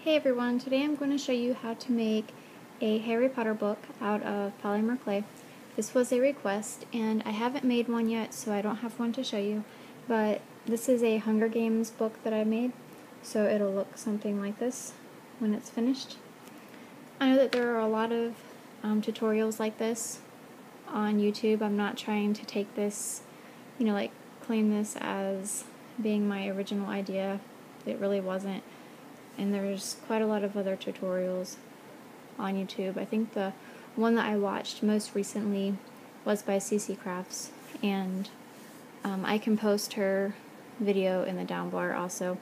Hey everyone, today I'm going to show you how to make a Harry Potter book out of polymer clay. This was a request and I haven't made one yet, so I don't have one to show you, but this is a Hunger Games book that I made, so it'll look something like this when it's finished. I know that there are a lot of tutorials like this on YouTube. I'm not trying to take this, claim this as being my original idea. It really wasn't. And there's quite a lot of other tutorials on YouTube. I think the one that I watched most recently was by cececrafts, and I can post her video in the down bar also.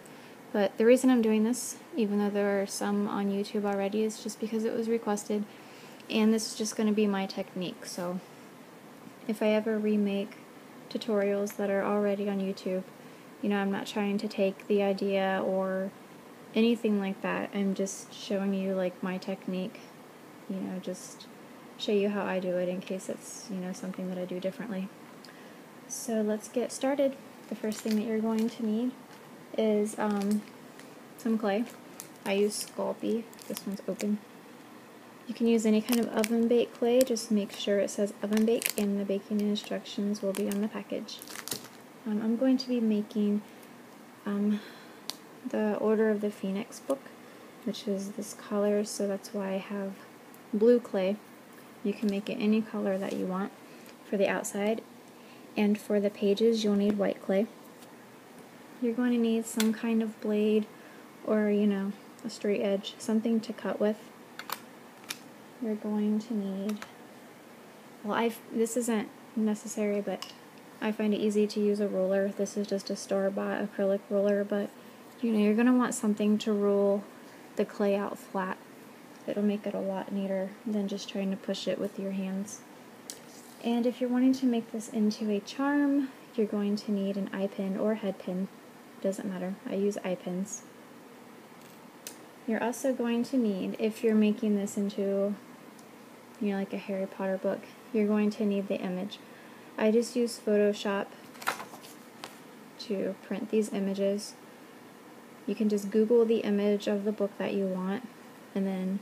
But the reason I'm doing this, even though there are some on YouTube already, is just because it was requested, and this is just going to be my technique. So if I ever remake tutorials that are already on YouTube, I'm not trying to take the idea or anything like that. I'm just showing you my technique, just show you how I do it in case it's, something that I do differently. So let's get started. The first thing that you're going to need is some clay. I use Sculpey. This one's open. You can use any kind of oven baked clay, just make sure it says oven bake and the baking instructions will be on the package. I'm going to be making the Order of the Phoenix book, which is this color, so that's why I have blue clay. You can make it any color that you want for the outside, and for the pages you'll need white clay. You're going to need some kind of blade or, a straight edge, something to cut with. You're going to need, this isn't necessary, but I find it easy to use a ruler. This is just a store-bought acrylic ruler, but you're going to want something to rule the clay out flat. It'll make it a lot neater than just trying to push it with your hands. And if you're wanting to make this into a charm, you're going to need an eye pin or head pin. It doesn't matter. I use eye pins. You're also going to need, if you're making this into, like a Harry Potter book, you're going to need the image. I just use Photoshop to print these images. You can just Google the image of the book that you want and then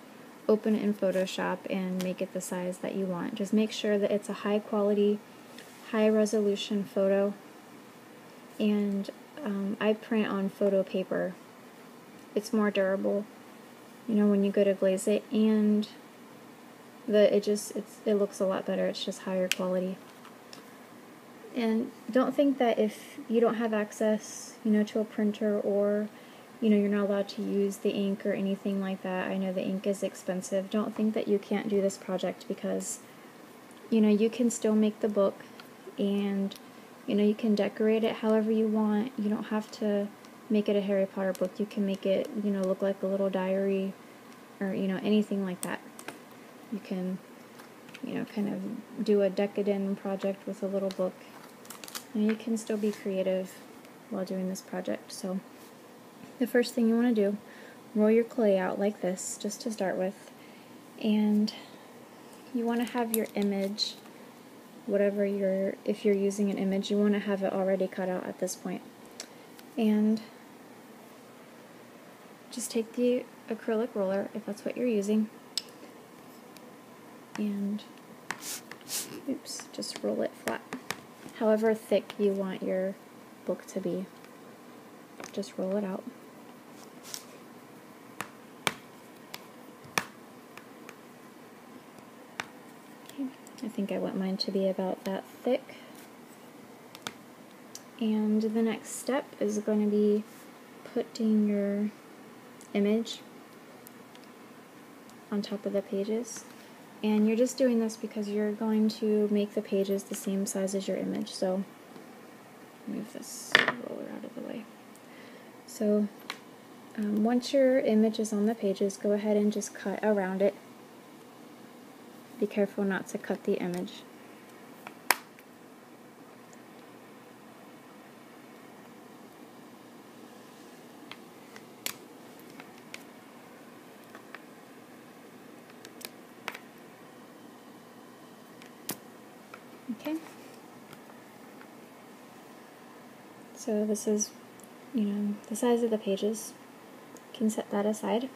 open it in Photoshop and make it the size that you want. Just make sure that it's a high quality, high resolution photo. And I print on photo paper. It's more durable, when you go to glaze it, and it looks a lot better. It's just higher quality. And don't think that if you don't have access, to a printer, or you're not allowed to use the ink or anything like that. I know the ink is expensive. Don't think that you can't do this project, because you can still make the book, and you can decorate it however you want. You don't have to make it a Harry Potter book. You can make it look like a little diary, or anything like that. You can kind of do a decadent project with a little book, and you can still be creative while doing this project. So the first thing you want to do, roll your clay out like this, just to start with, and you want to have your image, if you're using an image, you want to have it already cut out at this point. And just take the acrylic roller, if that's what you're using, and just roll it flat. However thick you want your book to be, just roll it out. I think I want mine to be about that thick. And the next step is going to be putting your image on top of the pages. And you're just doing this because you're going to make the pages the same size as your image. So move this roller out of the way. So once your image is on the pages, go ahead and just cut around it. Be careful not to cut the image. Okay. So this is, the size of the pages. You can set that aside.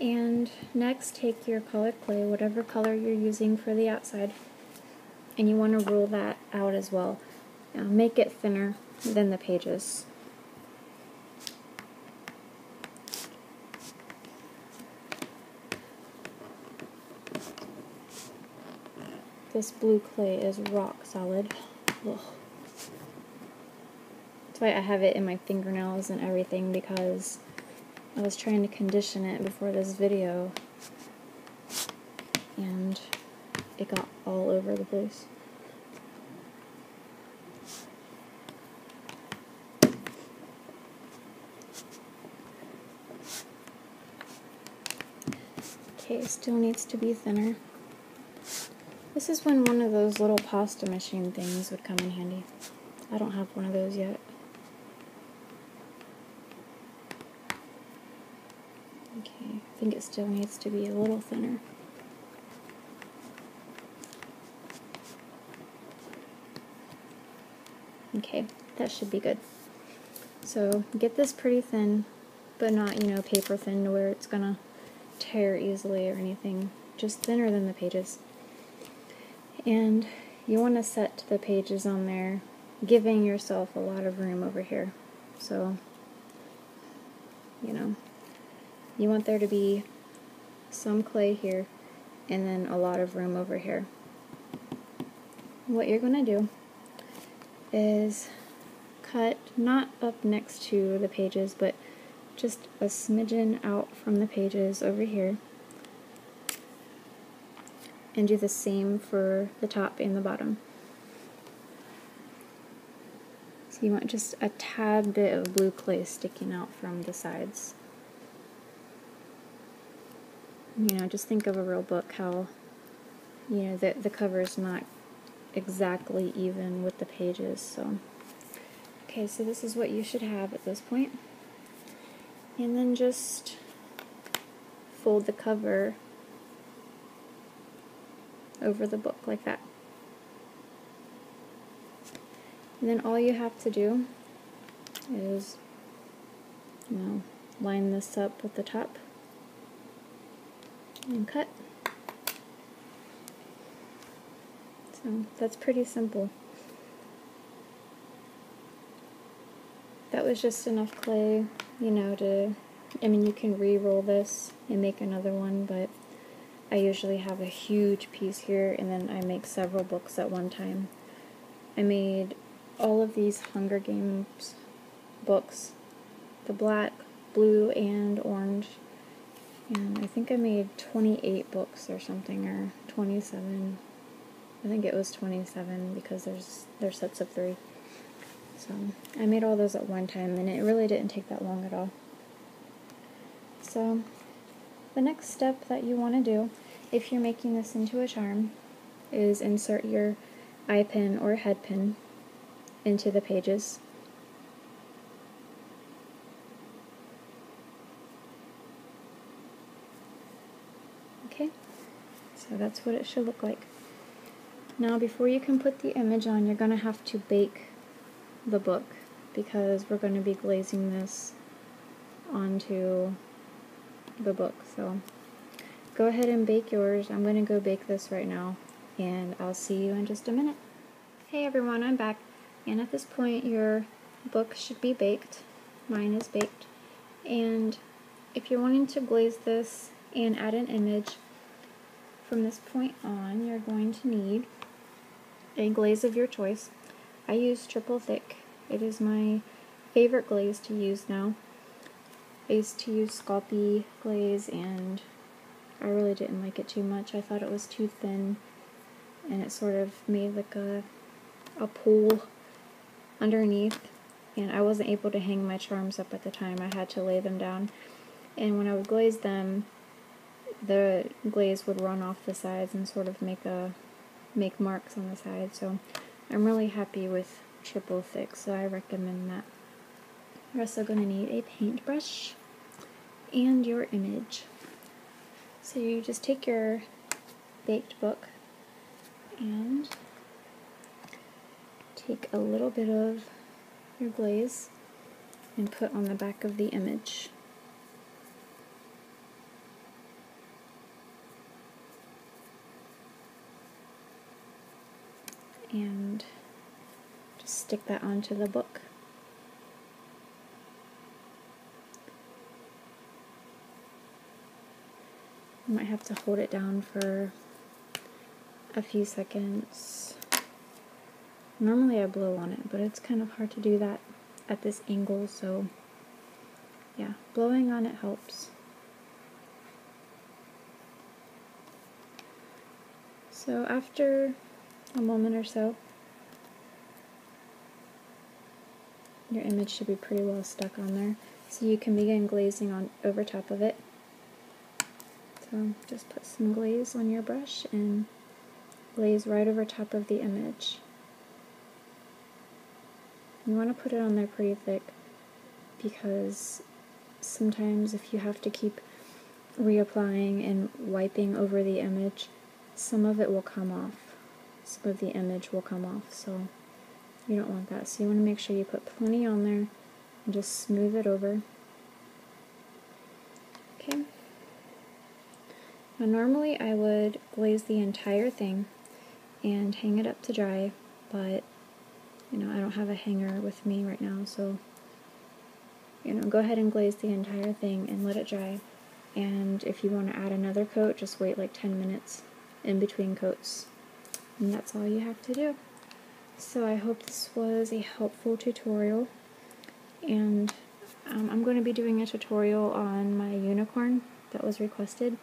And next, take your colored clay, whatever color you're using for the outside, and you want to roll that out as well. Make it thinner than the pages. This blue clay is rock solid. Ugh. That's why I have it in my fingernails and everything, because I was trying to condition it before this video and it got all over the place. Okay, still needs to be thinner. This is when one of those little pasta machine things would come in handy. I don't have one of those yet. Okay, I think it still needs to be a little thinner. Okay, that should be good. So get this pretty thin, but not, paper thin to where it's gonna tear easily or anything. Just thinner than the pages. And you want to set the pages on there, giving yourself a lot of room over here. So, you want there to be some clay here and then a lot of room over here. What you're going to do is cut not up next to the pages, but just a smidgen out from the pages over here. And do the same for the top and the bottom. So you want just a tad bit of blue clay sticking out from the sides. Just think of a real book, how, the cover is not exactly even with the pages. So, okay, so this is what you should have at this point. And then just fold the cover over the book like that. And then all you have to do is, line this up with the top and cut. So that's pretty simple. That was just enough clay, you can re-roll this and make another one, but I usually have a huge piece here, and then I make several books at one time. I made all of these Hunger Games books, the black, blue, and orange, and I think I made 28 books or something, or 27. I think it was 27 because they're sets of 3. So I made all those at one time, and it really didn't take that long at all. So the next step that you want to do, if you're making this into a charm, is insert your eye pin or head pin into the pages. Okay, so that's what it should look like. Now before you can put the image on, you're going to have to bake the book, because we're going to be glazing this onto the book. So go ahead and bake yours. I'm going to go bake this right now, and I'll see you in just a minute. Hey everyone, I'm back, and at this point your book should be baked. Mine is baked. And if you're wanting to glaze this and add an image, from this point on you're going to need a glaze of your choice. I use triple thick. It is my favorite glaze to use now. I used to use Sculpey glaze, and I really didn't like it too much. I thought it was too thin, and it sort of made like a pool underneath, and I wasn't able to hang my charms up at the time. I had to lay them down, and when I would glaze them, the glaze would run off the sides and sort of make marks on the side. So I'm really happy with triple thick, so I recommend that. You're also going to need a paintbrush and your image. So you just take your baked book and take a little bit of your glaze and put on the back of the image. and just stick that onto the book. I might have to hold it down for a few seconds. Normally I blow on it, but it's kind of hard to do that at this angle, so yeah, blowing on it helps. So after a moment or so, your image should be pretty well stuck on there, so you can begin glazing on over top of it. So just put some glaze on your brush and glaze right over top of the image. You want to put it on there pretty thick, because sometimes if you have to keep reapplying and wiping over the image, some of it will come off. Some of the image will come off, so you don't want that. So you want to make sure you put plenty on there and just smooth it over. Okay. Now normally I would glaze the entire thing and hang it up to dry, but I don't have a hanger with me right now, so go ahead and glaze the entire thing and let it dry. And if you want to add another coat, just wait like 10 minutes in between coats. And that's all you have to do. So I hope this was a helpful tutorial, and I'm going to be doing a tutorial on my unicorn that was requested.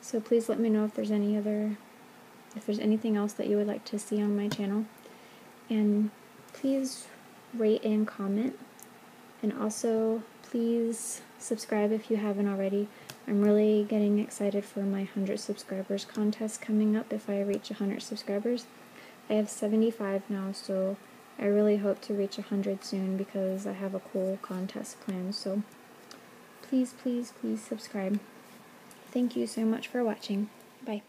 So please let me know if there's anything else that you would like to see on my channel. And please rate and comment, and also please subscribe if you haven't already. I'm really getting excited for my 100 subscribers contest coming up if I reach 100 subscribers. I have 75 now, so I really hope to reach 100 soon because I have a cool contest planned. So please, please, please subscribe. Thank you so much for watching. Bye.